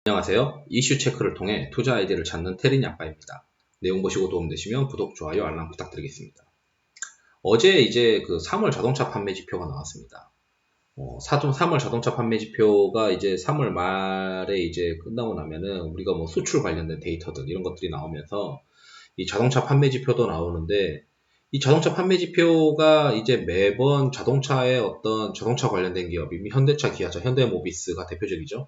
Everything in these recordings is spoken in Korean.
안녕하세요. 이슈 체크를 통해 투자 아이디를 찾는 테린 아빠입니다. 내용 보시고 도움되시면 구독, 좋아요, 알람 부탁드리겠습니다. 어제 이제 그 3월 자동차 판매 지표가 나왔습니다. 3월 자동차 판매 지표가 이제 3월 말에 이제 끝나고 나면은 우리가 뭐 수출 관련된 데이터들 이런 것들이 나오면서 이 자동차 판매 지표도 나오는데, 이 자동차 판매 지표가 이제 매번 자동차의 어떤 자동차 관련된 기업, 이미 현대차, 기아차, 현대모비스가 대표적이죠.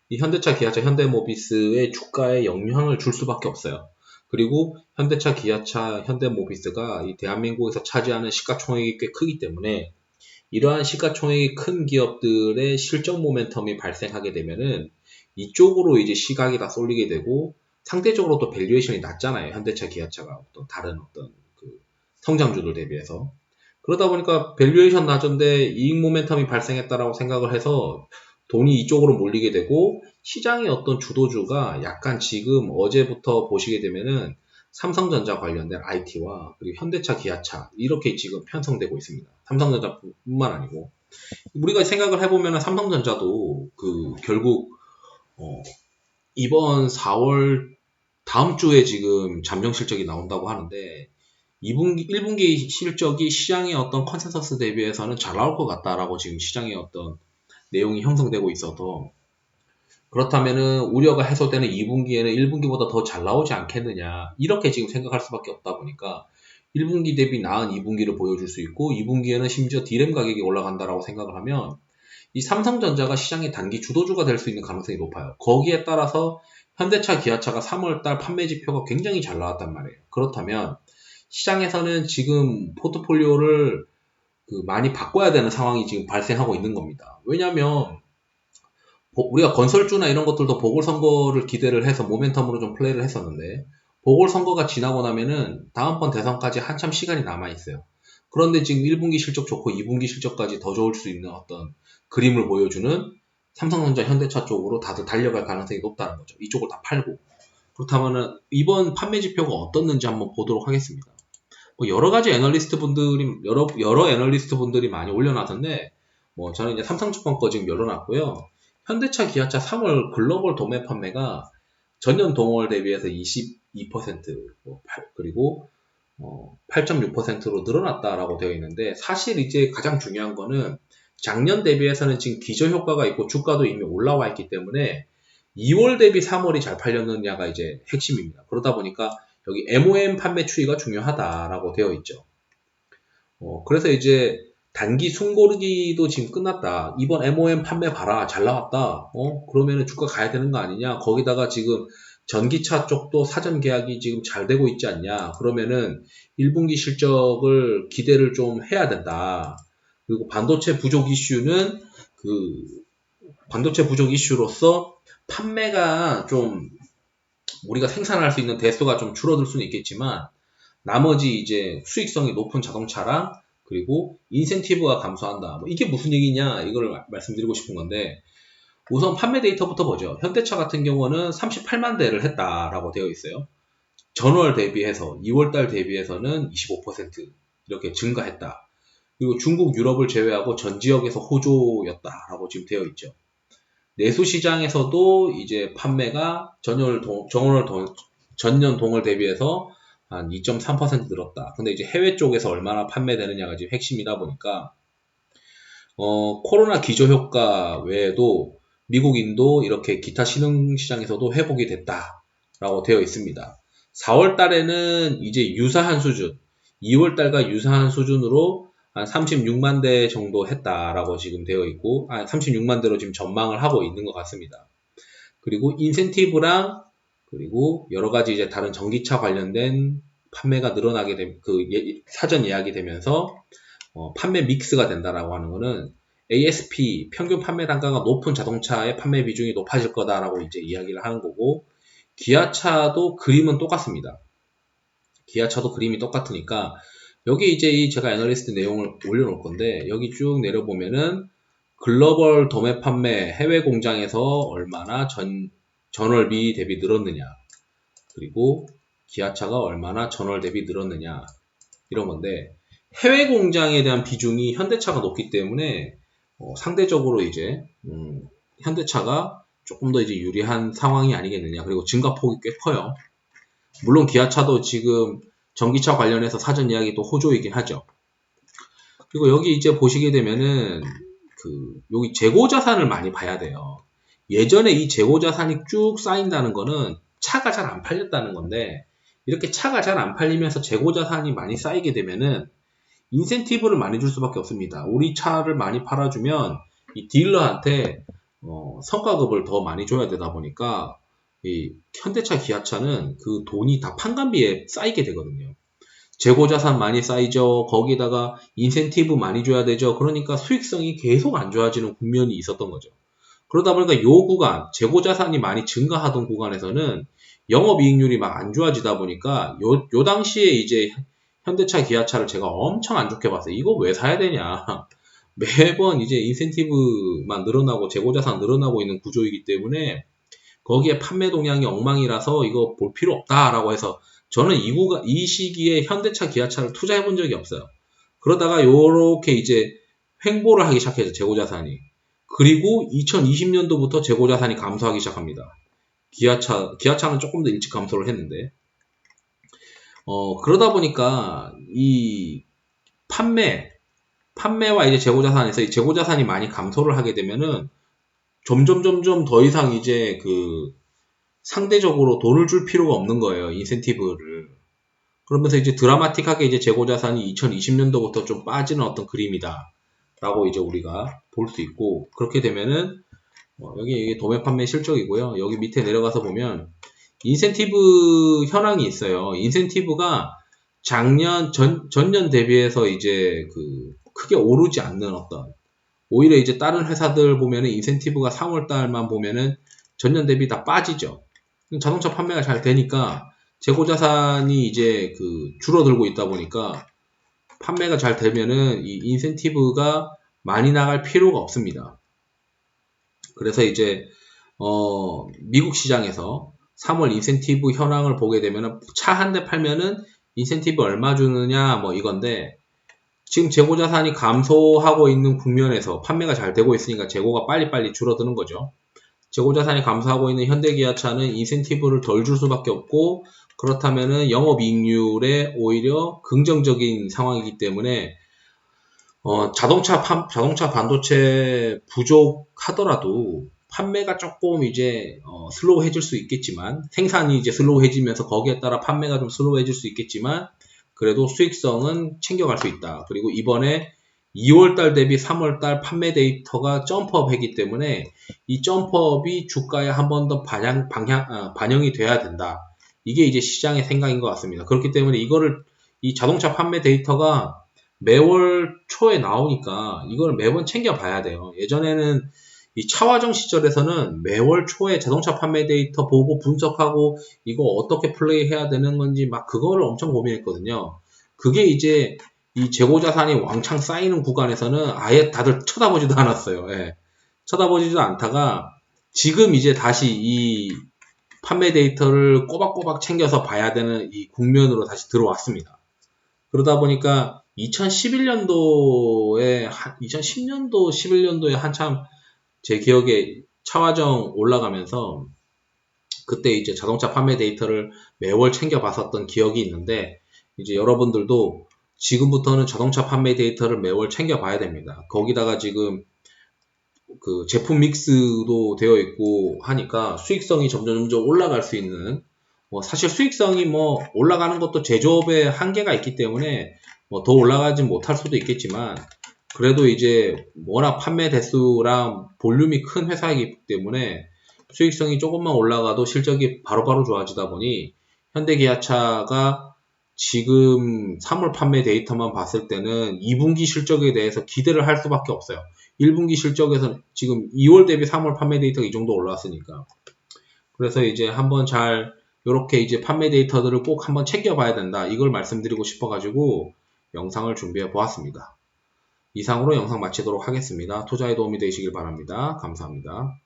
이 현대차, 기아차, 현대모비스의 주가에 영향을 줄 수밖에 없어요. 그리고 현대차, 기아차, 현대모비스가 이 대한민국에서 차지하는 시가총액이 꽤 크기 때문에 이러한 시가총액이 큰 기업들의 실적 모멘텀이 발생하게 되면은 이쪽으로 이제 시각이 다 쏠리게 되고, 상대적으로 또 밸류에이션이 낮잖아요. 현대차, 기아차가 어떤 다른 어떤 그 성장주들 대비해서. 그러다 보니까 밸류에이션 낮은데 이익 모멘텀이 발생했다라고 생각을 해서 돈이 이쪽으로 몰리게 되고, 시장의 어떤 주도주가 약간 지금 어제부터 보시게 되면은 삼성전자 관련된 IT와 그리고 현대차, 기아차 이렇게 지금 편성되고 있습니다. 삼성전자뿐만 아니고 우리가 생각을 해보면은 삼성전자도 결국 이번 4월 다음 주에 지금 잠정 실적이 나온다고 하는데, 2분기, 1분기 실적이 시장의 어떤 컨센서스 대비해서는 잘 나올 것 같다라고 지금 시장의 어떤 내용이 형성되고 있어서, 그렇다면은 우려가 해소되는 2분기에는 1분기보다 더 잘 나오지 않겠느냐, 이렇게 지금 생각할 수밖에 없다 보니까 1분기 대비 나은 2분기를 보여줄 수 있고, 2분기에는 심지어 D램 가격이 올라간다라고 생각을 하면 이 삼성전자가 시장의 단기 주도주가 될 수 있는 가능성이 높아요. 거기에 따라서 현대차, 기아차가 3월달 판매 지표가 굉장히 잘 나왔단 말이에요. 그렇다면 시장에서는 지금 포트폴리오를 많이 바꿔야 되는 상황이 지금 발생하고 있는 겁니다. 왜냐하면 우리가 건설주나 이런 것들도 보궐선거를 기대를 해서 모멘텀으로 좀 플레이를 했었는데, 보궐선거가 지나고 나면은 다음번 대선까지 한참 시간이 남아있어요. 그런데 지금 1분기 실적 좋고 2분기 실적까지 더 좋을 수 있는 어떤 그림을 보여주는 삼성전자, 현대차 쪽으로 다들 달려갈 가능성이 높다는 거죠. 이쪽을 다 팔고. 그렇다면은 이번 판매 지표가 어떻는지 한번 보도록 하겠습니다. 뭐 여러 가지 애널리스트 분들이, 여러 애널리스트 분들이 많이 올려놨던데, 뭐 저는 이제 삼성증권 거 지금 열어놨고요. 현대차, 기아차 3월 글로벌 도매 판매가 전년 동월 대비해서 22%, 그리고 8.6%로 늘어났다라고 되어 있는데, 사실 이제 가장 중요한 거는 작년 대비해서는 지금 기저효과가 있고 주가도 이미 올라와 있기 때문에 2월 대비 3월이 잘 팔렸느냐가 이제 핵심입니다. 그러다 보니까 여기 MOM 판매 추이가 중요하다라고 되어 있죠. 그래서 이제 단기 숨고르기도 지금 끝났다. 이번 MOM 판매 봐라. 잘 나왔다. 그러면은 주가 가야 되는 거 아니냐. 거기다가 지금 전기차 쪽도 사전 계약이 지금 잘 되고 있지 않냐. 그러면은 1분기 실적을 기대를 좀 해야 된다. 그리고 반도체 부족 이슈는 반도체 부족 이슈로서 판매가 좀 우리가 생산할 수 있는 대수가 좀 줄어들 수는 있겠지만, 나머지 이제 수익성이 높은 자동차랑 그리고 인센티브가 감소한다. 뭐 이게 무슨 얘기냐, 이걸 말씀드리고 싶은 건데, 우선 판매 데이터부터 보죠. 현대차 같은 경우는 38만 대를 했다라고 되어 있어요. 전월 대비해서 2월달 대비해서는 25% 이렇게 증가했다. 그리고 중국, 유럽을 제외하고 전 지역에서 호조였다라고 지금 되어 있죠. 내수 시장에서도 이제 판매가 전년 동월 대비해서 한 2.3% 늘었다. 근데 이제 해외 쪽에서 얼마나 판매되느냐가 지금 핵심이다 보니까, 코로나 기저효과 외에도 미국, 인도 이렇게 기타 신흥시장에서도 회복이 됐다라고 되어 있습니다. 4월 달에는 이제 유사한 수준, 2월 달과 유사한 수준으로 한 36만 대 정도 했다라고 지금 되어 있고, 36만 대로 지금 전망을 하고 있는 것 같습니다. 그리고 인센티브랑 그리고 여러 가지 이제 다른 전기차 관련된 판매가 늘어나게 사전 예약이 되면서 판매 믹스가 된다라고 하는 거는 ASP 평균 판매 단가가 높은 자동차의 판매 비중이 높아질 거다라고 이제 이야기를 하는 거고, 기아차도 그림은 똑같습니다. 기아차도 그림이 똑같으니까 여기 이제 제가 애널리스트 내용을 올려놓을 건데, 여기 쭉 내려보면은 글로벌 도매 판매 해외 공장에서 얼마나 전월비 대비 늘었느냐, 그리고 기아차가 얼마나 전월 대비 늘었느냐, 이런 건데, 해외 공장에 대한 비중이 현대차가 높기 때문에 상대적으로 이제 현대차가 조금 더 이제 유리한 상황이 아니겠느냐. 그리고 증가폭이 꽤 커요. 물론 기아차도 지금 전기차 관련해서 사전 예약이 또 호조이긴 하죠. 그리고 여기 이제 보시게 되면은 여기 재고 자산을 많이 봐야 돼요. 예전에 이 재고 자산이 쭉 쌓인다는 거는 차가 잘 안 팔렸다는 건데, 이렇게 차가 잘 안 팔리면서 재고 자산이 많이 쌓이게 되면은 인센티브를 많이 줄 수밖에 없습니다. 우리 차를 많이 팔아주면 이 딜러한테 성과급을 더 많이 줘야 되다 보니까 이 현대차, 기아차는 그 돈이 다 판관비에 쌓이게 되거든요. 재고자산 많이 쌓이죠. 거기다가 인센티브 많이 줘야 되죠. 그러니까 수익성이 계속 안 좋아지는 국면이 있었던 거죠. 그러다 보니까 요 구간, 재고자산이 많이 증가하던 구간에서는 영업이익률이 막 안 좋아지다 보니까 요 당시에 이제 현대차, 기아차를 제가 엄청 안 좋게 봤어요. 이거 왜 사야 되냐. 매번 이제 인센티브만 늘어나고 재고자산 늘어나고 있는 구조이기 때문에 거기에 판매 동향이 엉망이라서 이거 볼 필요 없다라고 해서 저는 이 시기에 현대차, 기아차를 투자해 본 적이 없어요. 그러다가 요렇게 이제 횡보를 하기 시작해서 재고자산이. 그리고 2020년도부터 재고자산이 감소하기 시작합니다. 기아차는 조금 더 일찍 감소를 했는데. 그러다 보니까 이 판매와 이제 재고자산에서 이 재고자산이 많이 감소를 하게 되면은 점점 더 이상 이제 상대적으로 돈을 줄 필요가 없는 거예요. 인센티브를. 그러면서 이제 드라마틱하게 이제 재고자산이 2020년도부터 좀 빠지는 어떤 그림이다. 라고 이제 우리가 볼 수 있고, 그렇게 되면은, 여기 이게 도매 판매 실적이고요. 여기 밑에 내려가서 보면, 인센티브 현황이 있어요. 인센티브가 전년 대비해서 이제 크게 오르지 않는 오히려 이제 다른 회사들 보면은 인센티브가 3월 달만 보면은 전년 대비 다 빠지죠. 자동차 판매가 잘 되니까 재고자산이 이제 줄어들고 있다 보니까 판매가 잘 되면은 이 인센티브가 많이 나갈 필요가 없습니다. 그래서 이제 미국 시장에서 3월 인센티브 현황을 보게 되면은 차 한 대 팔면은 인센티브 얼마 주느냐 뭐 이건데, 지금 재고자산이 감소하고 있는 국면에서 판매가 잘 되고 있으니까 재고가 빨리빨리 줄어드는 거죠. 재고자산이 감소하고 있는 현대기아차는 인센티브를 덜 줄 수밖에 없고, 그렇다면은 영업이익률에 오히려 긍정적인 상황이기 때문에 자동차 반도체 부족하더라도 판매가 조금 이제 슬로우해질 수 있겠지만, 생산이 이제 슬로우해지면서 거기에 따라 판매가 좀 슬로우해질 수 있겠지만, 그래도 수익성은 챙겨갈 수 있다. 그리고 이번에 2월달 대비 3월달 판매 데이터가 점프업 했기 때문에 이 점프업이 주가에 한 번 더 반영이 돼야 된다. 이게 이제 시장의 생각인 것 같습니다. 그렇기 때문에 이 자동차 판매 데이터가 매월 초에 나오니까 이걸 매번 챙겨봐야 돼요. 예전에는 이 차화정 시절에서는 매월 초에 자동차 판매 데이터 보고 분석하고 이거 어떻게 플레이 해야 되는 건지 막 그거를 엄청 고민했거든요. 그게 이제 이 재고자산이 왕창 쌓이는 구간에서는 아예 다들 쳐다보지도 않았어요. 예. 쳐다보지도 않다가 지금 이제 다시 이 판매 데이터를 꼬박꼬박 챙겨서 봐야 되는 이 국면으로 다시 들어왔습니다. 그러다 보니까 2010년도, 11년도에 한참 제 기억에 차화정 올라가면서 그때 이제 자동차 판매 데이터를 매월 챙겨봤었던 기억이 있는데, 이제 여러분들도 지금부터는 자동차 판매 데이터를 매월 챙겨봐야 됩니다. 거기다가 지금 제품 믹스도 되어 있고 하니까 수익성이 점점 올라갈 수 있는, 사실 수익성이 올라가는 것도 제조업의 한계가 있기 때문에 더 올라가진 못할 수도 있겠지만, 그래도 이제 워낙 판매 대수랑 볼륨이 큰 회사이기 때문에 수익성이 조금만 올라가도 실적이 바로바로 좋아지다 보니 현대기아차가 지금 3월 판매 데이터만 봤을 때는 2분기 실적에 대해서 기대를 할 수밖에 없어요. 1분기 실적에서 지금 2월 대비 3월 판매 데이터가 이 정도 올라왔으니까. 그래서 이제 한번 요렇게 이제 판매 데이터들을 꼭 한번 챙겨봐야 된다. 이걸 말씀드리고 싶어가지고 영상을 준비해 보았습니다. 이상으로 영상 마치도록 하겠습니다. 투자에 도움이 되시길 바랍니다. 감사합니다.